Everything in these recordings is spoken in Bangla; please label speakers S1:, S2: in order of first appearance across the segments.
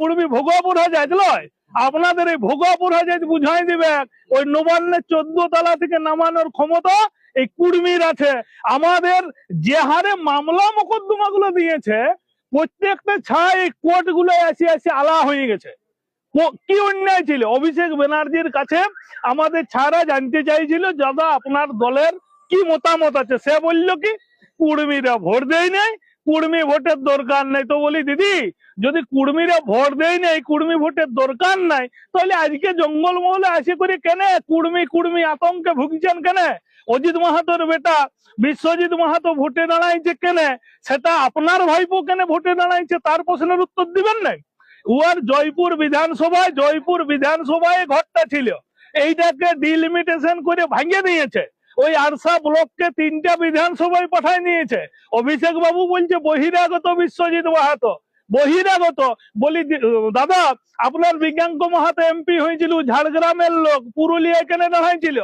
S1: কুড়মি ভোগাপুরা যাইত লয়, আপনাদের এই ভোগাপুরা যাইতে বুঝাই দিবে ওই নবান্নের 14 তলা থেকে নামানোর ক্ষমতা এই কুড়মির আছে। আমাদের যে হারে মামলা মোকদ্দমা গুলো দিয়েছে প্রত্যেকটা ছাই এই কোর্ট গুলো আসি আসি আলা হয়ে গেছে। কি অন্যায় ছিল? অভিষেক ব্যানার্জির কাছে আমাদের ছাড়া জানতে চাইছিল দাদা আপনার দলের কি মতামত আছে। সে বলল কি কুড়মিরা ভোট দেয় নাই, কুড়মি ভোটের দরকার নাই। তো বলি দিদি যদি কুড়মিরা ভোট দেয় নাই, কুড়মি ভোটের দরকার নাই, তাহলে আজকে জঙ্গলমহলে আসি করে কেন কুড়মি কুড়মি আতঙ্কে ভুগছেন কেন? অজিত মাহাতোর বেটা বিশ্বজিৎ মাহাতো ভোটে দাঁড়াইছে কেন? সেটা আপনার ভাইপো কেন ভোটে দাঁড়াইছে তার প্রশ্নের উত্তর দিবেন না? উয়ার জয়পুর বিধানসভায় ঘরটা ছিল, এইটাকে ডিলিমিটেশন করে ভাঙিয়ে দিয়েছে। ওই আরসা ব্লককে 3টা বিধানসভায় পাঠায় নিয়েছে। অভিষেক বাবু বলছে বহিরাগত বিশ্বজিৎ মাহাতো, বহিরাগত। বলি দাদা আপনার বিজ্ঞাঙ্ক মাহাতো এমপি হয়েছিল ঝাড়গ্রামের লোক, পুরুলিয়ায় কেন দাঁড়াইছিল?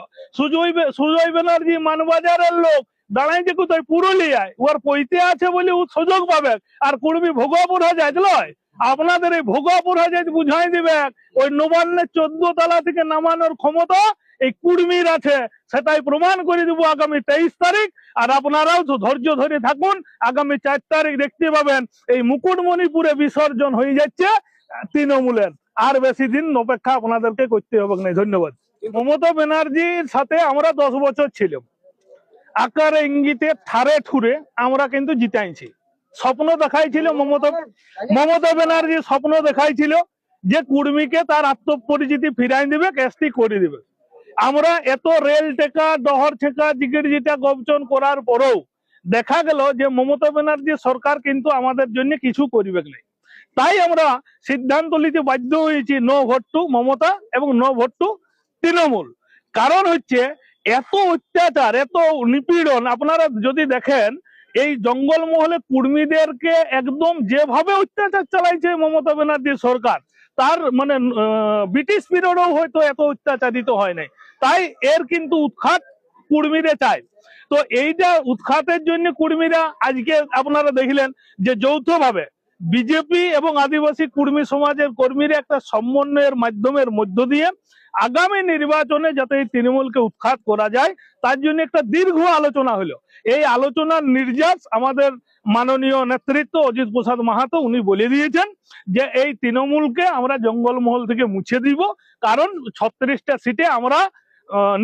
S1: সুজয় ব্যানার্জি মানবাজারের লোক, দাঁড়াইছে কোথায়? পুরুলিয়ায়। ওর পৈতে আছে বলে ও সুযোগ পাবে। আর কুড়মি ভোগাপুরা যাইত লয়, আপনাদের এই ভোগাপুরা যাইতে বুঝাই দিবে ওই নবান্নের 14 তলা থেকে নামানোর ক্ষমতা এই কুড়মির আছে। সেটাই প্রমাণ করে দেবো আগামী 23 তারিখ। আর আপনারাও ধৈর্য ধরে থাকুন, আগামী 4 তারিখ দেখতে পাবেন এই মুকুটমণিপুরে বিসর্জন হয়ে যাচ্ছে তৃণমূলের। আর বেশি দিন অপেক্ষা আপনাদেরকে করতে হবে না। ধন্যবাদ। মমতা ব্যানার্জির সাথে আমরা 10 বছর ছিলাম, আকারে ইঙ্গিতে ঠারে ঠুরে আমরা কিন্তু জিতাইছি। স্বপ্ন দেখাইছিল মমতা ব্যানার্জি, স্বপ্ন দেখাইছিল যে কুর্মীকে তার আত্মপরিচিতি ফিরাই দিবে, কেসটি করে দিবে। আমরা এত রেল টেকা ডহর ছেকা জিগির জিটা গবচন করার পরেও দেখা গেল যে মমতা ব্যানার্জি সরকার কিন্তু আমাদের জন্য কিছু করিবে না। তাই আমরা সিদ্ধান্ত নিতে বাধ্য হয়েছি নো ভোট টু মমতা এবং নো ভোট টু তৃণমূল। কারণ হচ্ছে এত অত্যাচার, এত নিপীড়ন। আপনারা যদি দেখেন এই জঙ্গলমহলে কুর্মীদেরকে একদম যেভাবে অত্যাচার চালাইছে মমতা ব্যানার্জি সরকার, তার মানে ব্রিটিশ পিরিয়ডেও হয়তো এত অত্যাচারিত হয় নাই। তাই এর কিন্তু উৎখাত কুর্মীরা চায়। তো এইটা উৎখাতের জন্য কুর্মীরা আজকে আপনারা দেখলেন যে যৌথভাবে বিজেপি এবং আদিবাসী কুর্মী সমাজের কর্মীরা একটা সমন্বয়ের মাধ্যমের মধ্য দিয়ে আগামী নির্বাচনে যাতে এই তৃণমূলকে উৎখাত করা যায় তার জন্য একটা দীর্ঘ আলোচনা হলো। এই আলোচনার নির্যাস আমাদের মাননীয় নেতৃত্ব অজিত প্রসাদ মাহাতো উনি বলে দিয়েছেন যে এই তৃণমূলকে আমরা জঙ্গলমহল থেকে মুছে দিব। কারণ 36টা সিটে আমরা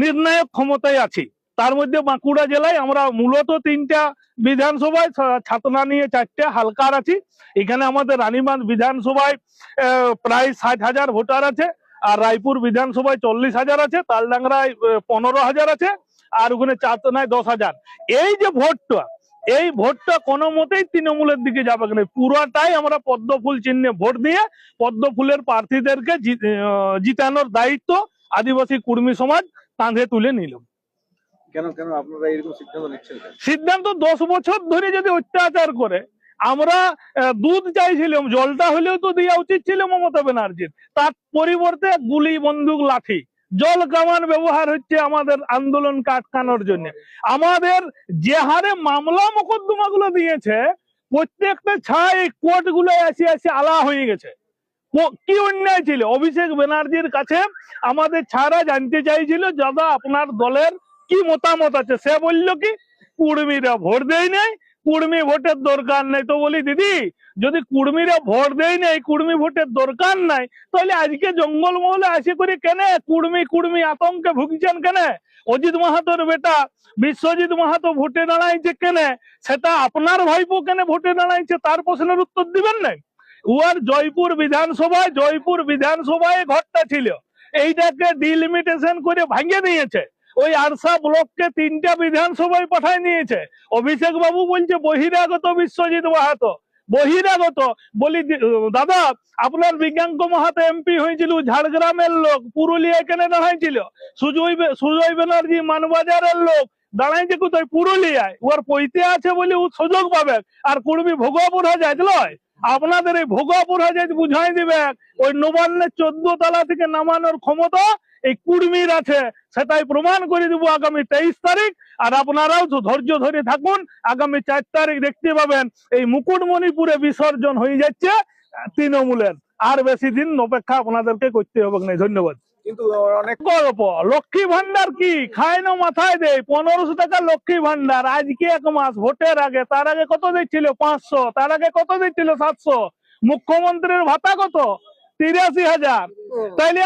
S1: নির্ণায়ক ক্ষমতায় আছি। তার মধ্যে বাঁকুড়া জেলায় আমরা মূলত 3টা বিধানসভায়, ছাতনা নিয়ে 4টে হালকার আছি। এখানে আমাদের রানীবাঁধ বিধানসভায় প্রায় 60,000 ভোটার আছে, আর রায়পুর বিধানসভায় 40,000 আছে, তালডাংরায় 15,000 আছে, আর ওখানে চাতনায় 10,000। এই যে ভোটটা, এই ভোটটা কোনো মতেই তৃণমূলের দিকে যাবে না। পুরাটাই আমরা পদ্মফুল চিহ্নে ভোট দিয়ে পদ্মফুলের প্রার্থীদেরকে জিতানোর দায়িত্ব আদিবাসী কুর্মী সমাজ কাঁধে তুলে নিল।
S2: কেন কেন আপনারা এরকম সিদ্ধান্ত নিচ্ছেন?
S1: সিদ্ধান্ত 10 বছর ধরে যদি অত্যাচার করে, আমরা দুধ চাইছিলাম, জলটা হলেও তো দেওয়া উচিত ছিল মমতা ব্যানার্জির। তার পরিবর্তে গুলি, বন্দুক, লাঠি, জল কামান ব্যবহার হচ্ছে আমাদের আন্দোলনকে আটকানোর জন্য। আমাদের যে হারে মামলা মোকদ্দমা গুলো দিয়েছে প্রত্যেকটা ছাই কোর্ট গুলো আসি আসি আলা হয়ে গেছে। কি অন্যায় ছিল? অভিষেক ব্যানার্জির কাছে আমাদের ছাড়া জানতে চাইছিল দাদা আপনার দলের কি মতামত আছে। সে বলল কি কুর্মীরা ভোট দেয় নাই, কুর্মী ভোটের দরকার নাই। তো বলি দিদি যদি কুর্মীরা ভোট দেয় নাই, কুর্মী ভোটের দরকার নাই, তাহলে আজকে জঙ্গলমহলে আসি করে কেন কুর্মী কুর্মী আতঙ্কে ভুগছেন কেন? অজিত মাহাতোর বেটা বিশ্বজিৎ মাহাতো ভোটে দাঁড়াইছে কেন? সেটা আপনার ভাইপো কেন ভোটে দাঁড়াইছে তার প্রশ্নের উত্তর দিবেন না? উয়ার জয়পুর বিধানসভায় ঘরটা ছিল, এইটাকে ডিলিমিটেশন করে ভাঙিয়ে দিয়েছে। ওই আরসা ব্লককে 3টা বিধানসভায় পাঠায় নিয়েছে। অভিষেক বাবু বলছে বহিরাগত বিশ্বজিৎ মাহাতো, বহিরাগত। বলি দাদা আপনার বিজ্ঞাঙ্ক মাহাতো এমপি হয়েছিল ঝাড়গ্রামের লোক, পুরুলিয়ায় কেন দাঁড়াইছিল? সুজয় ব্যানার্জি মানবাজারের লোক, দাঁড়াইছে কোথায়? পুরুলিয়ায়। ওর পৈতে আছে বলে ও সুযোগ পাবে। আর কুর্মী ভোগাপুরা যাইত লয়, আপনাদের এই ভোগাপুরা যাইতে বুঝাই দিবে ওই নবান্নের 14 তলা থেকে নামানোর ক্ষমতা এই কুর্মীর আছে। সেটাই প্রমাণ করে দেবো আগামী 23 তারিখ। আর আপনারাও ধৈর্য ধরে থাকুন, আগামী 4 তারিখ দেখতে পাবেন এই মুকুটমণিপুরে বিসর্জন হয়ে যাচ্ছে তৃণমূলের। আর বেশি দিন অপেক্ষা আপনাদেরকে করতে হবে না। ধন্যবাদ।
S2: কিন্তু অনেক
S1: গল্প লক্ষ্মী ভান্ডার কি খায় না মাথায় দেয় 1500 টাকা লক্ষ্মী ভান্ডার আজকে 1 মাস ভোটের আগে, তার আগে কত দিচ্ছিল 500, তার আগে কত দিচ্ছিল 700, মুখ্যমন্ত্রীর ভাতা কত 83,000। তাইলে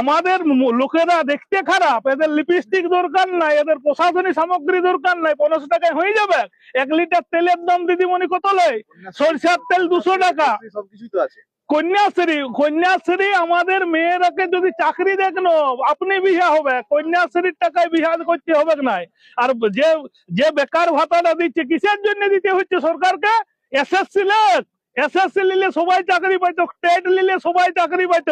S1: আমাদের লোকেরা দেখতে খারাপ, এদের লিপস্টিক দরকার নাই, এদের প্রশাসনিক সামগ্রী দরকার নাই, 1500 টাকায় হয়ে যাবে। 1 লিটার তেলের দাম দিদিমণি কত লয়? সরষের তেল 200 টাকা।
S2: সবকিছুই তো আছে।
S1: কন্যাশ্রী আমাদের মেয়েরাকে যদি চাকরি দেখনো আপনি বিয়ে হবে, কন্যাশ্রীর টাকায় বিয়ে করতে হবে না। আর যে বেকার ভাতাটা দিচ্ছে কিসের জন্য দিতে হচ্ছে সরকারকে? এসএসসি নিলে সবাই চাকরি পাইত, টেট নিলে সবাই চাকরি পাইত।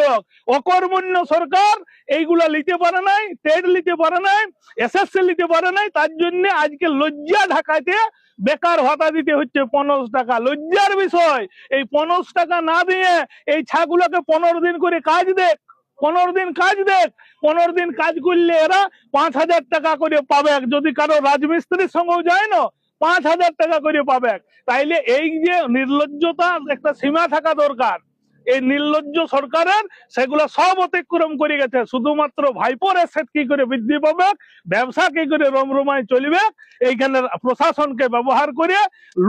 S1: অকর্মণ্য সরকার এইগুলা নিতে পারে নাই, টেট নিতে পারে নাই, এসএসসি নিতে পারে নাই। তার জন্য আজকে লজ্জা ঢাকাইতে বেকার ভাতা দিতে হচ্ছে 15 টাকা। লজ্জার বিষয়। এই 15 টাকা না দিয়ে এই ছাগুলোকে 15 দিন করে কাজ দেখ, 15 দিন কাজ দেখ। 15 দিন কাজ করলে এরা 5,000 টাকা করে পাবে। যদি কারো রাজমিস্ত্রির সঙ্গেও যায় না 5,000 টাকা করে পাবে। তাইলে এই যে নির্লজ্জতা একটা সীমা থাকা দরকার। এই নির্লজ্জ সরকারের সেগুলো সব অতিক্রম করে গেছে। শুধুমাত্র ভাইপোর এসেট কি করে বৃদ্ধি পাবে, ব্যবসা কি করে রমরমায় চলবে, এইখানে প্রশাসনকে ব্যবহার করে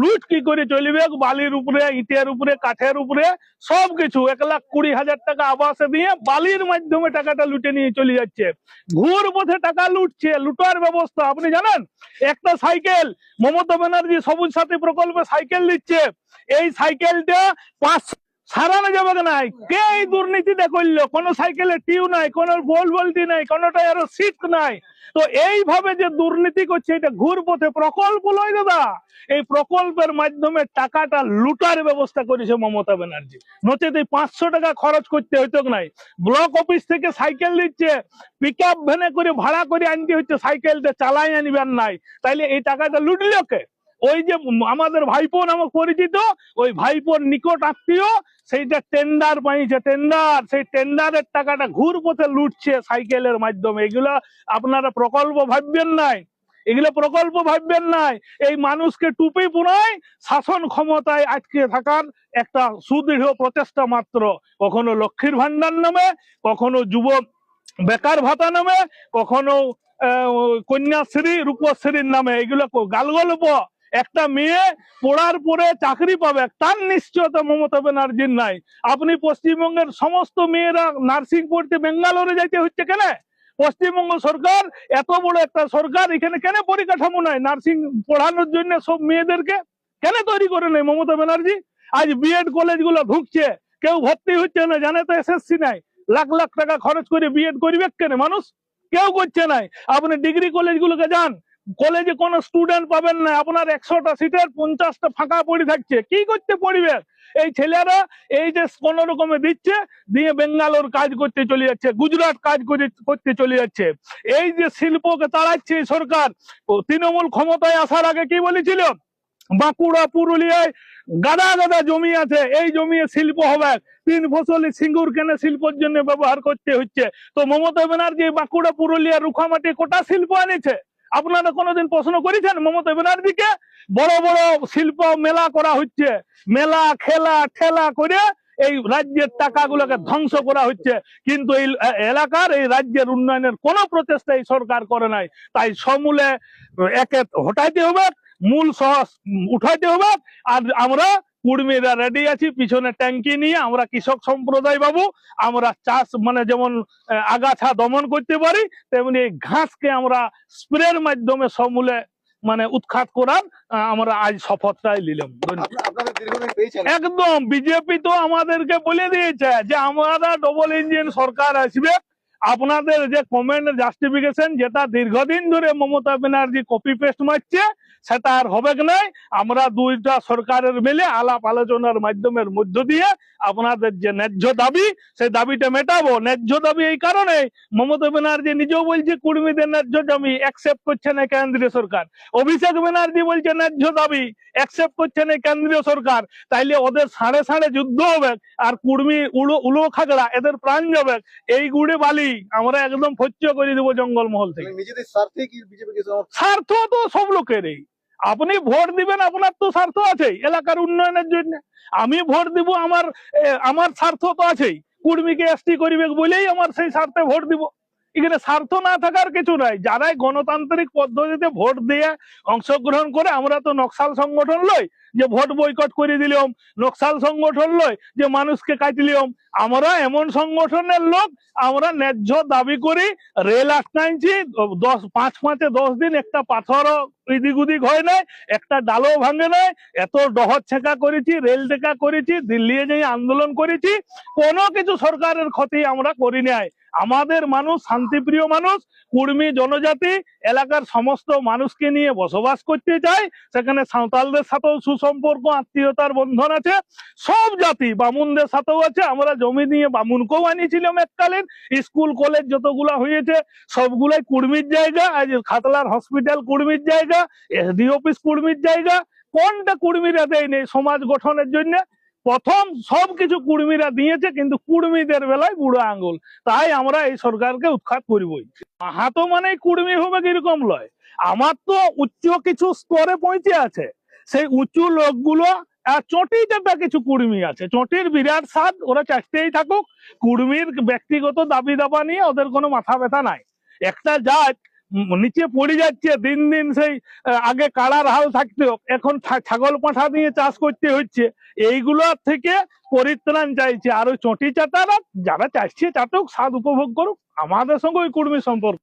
S1: লুট কি করে চলবে, বালির উপরে, ইটের উপরে, কাঠের উপরে সবকিছু 1,20,000 টাকা আবাসে দিয়ে বালির মাধ্যমে টাকাটা লুটে নিয়ে চলে যাচ্ছে। ঘুর পথে টাকা লুটছে, লুটার ব্যবস্থা। আপনি জানেন একটা সাইকেল মমতা ব্যানার্জি সবুজ সাথী প্রকল্পে সাইকেল দিচ্ছে, এই সাইকেলটা 5 সারানো যাবে নাই। কে এই দুর্নীতিটা করলো? কোন সাইকেলে টিউ নাই, কোন বলটি নাই, কোনটাই আরো সিট নাই। তো এইভাবে যে দুর্নীতি করছে এটা ঘুর পথে প্রকল্প লয় দাদা। এই প্রকল্পের মাধ্যমে টাকাটা লুটার ব্যবস্থা করেছে মমতা ব্যানার্জি। নচেত এই 500 টাকা খরচ করতে হইতো নাই। ব্লক অফিস থেকে সাইকেল দিচ্ছে, পিক আপ ভ্যানে করে ভাড়া করে আনতে হচ্ছে, সাইকেলটা চালাই আনবেন নাই। তাইলে এই টাকাটা লুটলো কে? ওই যে আমাদের ভাইপো নামক পরিচিত ওই ভাইপোর নিকট আত্মীয় সেইটা টেন্ডার পাইছে, টেন্ডার, সেই টেন্ডারের টাকাটা ঘুর পথে লুটছে সাইকেলের মাধ্যমে। এগুলা আপনারা প্রকল্প ভাববেন নাই, এগুলো প্রকল্প ভাববেন নাই। এই মানুষকে টুপি পুরায় শাসন ক্ষমতায় আটকে থাকার একটা সুদৃঢ় প্রচেষ্টা মাত্র। কখনো লক্ষ্মীর ভান্ডার নামে, কখনো যুব বেকার ভাতা নামে, কখনো কন্যাশ্রী, রূপশ্রীর নামে। এগুলো গালগল্প। একটা মেয়ে পড়ার পরে চাকরি পাবে তার নিশ্চয়তা মমতা ব্যানার্জির নাই। আপনি পশ্চিমবঙ্গের সমস্ত মেয়েরা নার্সিং পড়তে বেঙ্গালোরে যাইতে হচ্ছে কেন? পশ্চিমবঙ্গ সরকার এত বড় একটা সরকার, এখানে কেন পরিকাঠামো নাই নার্সিং পড়ানোর জন্য? সব মেয়েদেরকে কেন তৈরি করে নেই মমতা ব্যানার্জি? আজ বিএড কলেজ গুলো ঢুকছে, কেউ ভর্তি হচ্ছে না, জানে তো এসএসসি নাই। লাখ লাখ টাকা খরচ করে বিএড করবে কেন মানুষ? কেউ করছে নাই। আপনি ডিগ্রি কলেজ গুলোকে যান, কলেজে কোনো স্টুডেন্ট পাবেন না। আপনার 100টা সিটের 50টা ফাঁকা পড়ে থাকছে। কি করতে পড়বে এই ছেলেরা? এই যে কোন রকমে দিচ্ছে, দিয়ে বেঙ্গালোর কাজ করতে চলে যাচ্ছে, গুজরাট কাজ করতে চলে যাচ্ছে। এই যে শিল্পকে তাড়াচ্ছে এই সরকার। তৃণমূল ক্ষমতায় আসার আগে কি বলেছিল? বাঁকুড়া, পুরুলিয়ায় গাদা গাদা জমি আছে, এই জমি শিল্প হবে। 3 ফসলি সিঙ্গুর কেনে শিল্পের জন্য ব্যবহার করতে হচ্ছে। তো মমতা ব্যানার্জি বাঁকুড়া, পুরুলিয়া, রুখামাটি কোটা শিল্প এনেছে? আপনারা কোনোদিন প্রশ্ন করেছেন মমতা ব্যানার্জিকে? বড় বড় শিল্প মেলা করা হচ্ছে, মেলা খেলা ঠেলা করে এই রাজ্যের টাকাগুলোকে ধ্বংস করা হচ্ছে। কিন্তু এই এলাকার, এই রাজ্যের উন্নয়নের কোনো প্রচেষ্টা এই সরকার করে নাই। তাই সমূলে একে হটাইতে হবে, মূল সহ উঠাইতে হবে। আর আমরা কুর্মীরা রেডি আছি পিছনে ট্যাঙ্কি নিয়ে। আমরা কৃষক সম্প্রদায় বাবু, আমরা চাষ মানে যেমন আগাছা দমন করতে পারি, তেমনি এই ঘাসকে আমরা স্প্রের মাধ্যমে সমূলে মানে উৎখাত করার আমরা আজ শপথটাই নিলাম।
S2: আপনাদের দীর্ঘদিন পেয়েছেন।
S1: একদম বিজেপি তো আমাদেরকে বলে দিয়েছে যে আমরা ডবল ইঞ্জিন সরকার আসবে। আপনাদের যে কমেন্ট জাস্টিফিকেশন যেটা দীর্ঘদিন ধরে মমতা ব্যানার্জি কপি পেস্ট মারছে সেটা আর হবে না। আমরা দুইটা সরকারের মিলে আলাপ আলোচনার মাধ্যমের মধ্য দিয়ে আপনাদের যে ন্যায্য দাবি সেই দাবিটা মেটাবো। ন্যায্য দাবি এই কারণে মমতা ব্যানার্জি নিজেও বলছে কুর্মীদের ন্যায্য দাবি অ্যাকসেপ্ট করছে না কেন্দ্রীয় সরকার। অভিষেক ব্যানার্জি বলছে ন্যায্য দাবি অ্যাকসেপ্ট করছে না কেন্দ্রীয় সরকার। তাইলে ওদের সাড়ে সাড়ে যুদ্ধ হবে, আর কুর্মী উলো খাগড়া এদের প্রাণ যাবে। এই গুড়ে বালি আমরা একদম ফচ্য করে দেবো জঙ্গলমহল থেকে।
S2: নিজেদের স্বার্থে কি বিজেপিকে?
S1: স্বার্থ তো সব লোকেরই। আপনি ভোট দিবেন, আপনার তো স্বার্থ আছেই এলাকার উন্নয়নের জন্য। আমি ভোট দিব আমার স্বার্থ তো আছেই, কুর্মীকে এসটি করিবে বলেই আমার সেই স্বার্থে ভোট দিব। এখানে স্বার্থ না থাকার কিছু নাই। যারাই গণতান্ত্রিক পদ্ধতিতে ভোট দিয়ে অংশগ্রহণ করে, আমরা তো নকশাল সংগঠন লই যে ভোট বয়কট করে দিলাম, নকশাল সংগঠন লই যে মানুষকে কাটলিম। আমরা এমন সংগঠনের লোক, আমরা ন্যায্য দাবি করি। রেল আটকাইছি 5-10 দিন, একটা পাথরও এদিক ওদিক হয় নাই, একটা ডালও ভাঙে নাই। এত ডহর ছেঁকা করেছি, রেল টেকা করেছি, দিল্লি যাই আন্দোলন করেছি, কোনো কিছু সরকারের ক্ষতি আমরা করি নাই। আমাদের মানুষ শান্তিপ্রিয় মানুষ, কুর্মী জনজাতি এলাকার সমস্ত মানুষকে নিয়ে বসবাস করতে চায়। সেখানে সাঁওতালদের সাথেও সুসম্পর্ক, আত্মীয়তার বন্ধন আছে। সব জাতি, বামুনদের সাথেও আছে। আমরা জমি নিয়ে বামুনকেও আনিয়েছিলাম এককালীন। স্কুল কলেজ যতগুলা হয়েছে সবগুলাই কুর্মীর জায়গা। আজ খাতলার হসপিটাল কুর্মীর জায়গা, এসডি অফিস কুর্মীর জায়গা। কোনটা কুর্মীরা দেয়নি সমাজ গঠনের জন্য? প্রথম সবকিছু কুর্মীরা দিয়েছে, কিন্তু কুর্মীদের বেলায় বুড়ো আঙ্গুল। তাই আমরা এই সরকারকে উৎখাত করবই। মাহাতো মানে কুর্মী হবে এরকম লয়। আমার তো উচ্চ কিছু স্তরে পৌঁছে আছে, সেই উঁচু লোকগুলো আর চটি চাটা কিছু কুর্মী আছে, চটির বিরাট স্বাদ, ওরা চাটতেই থাকুক। কুর্মীর ব্যক্তিগত দাবি দাবা নিয়ে ওদের কোনো মাথা ব্যথা নাই। একটা জাত নিচে পড়ে যাচ্ছে দিন দিন। সেই আগে কাড়ার হাল থাকতো, এখন ছাগল পাঁঠা দিয়ে চাষ করতে হচ্ছে। এইগুলোর থেকে পরিত্রাণ চাইছে। আর ওই চটি চাটারা যারা চাইছে চাটুক, স্বাদ উপভোগ করুক। আমাদের সঙ্গে ওই কুর্মী সম্পর্ক।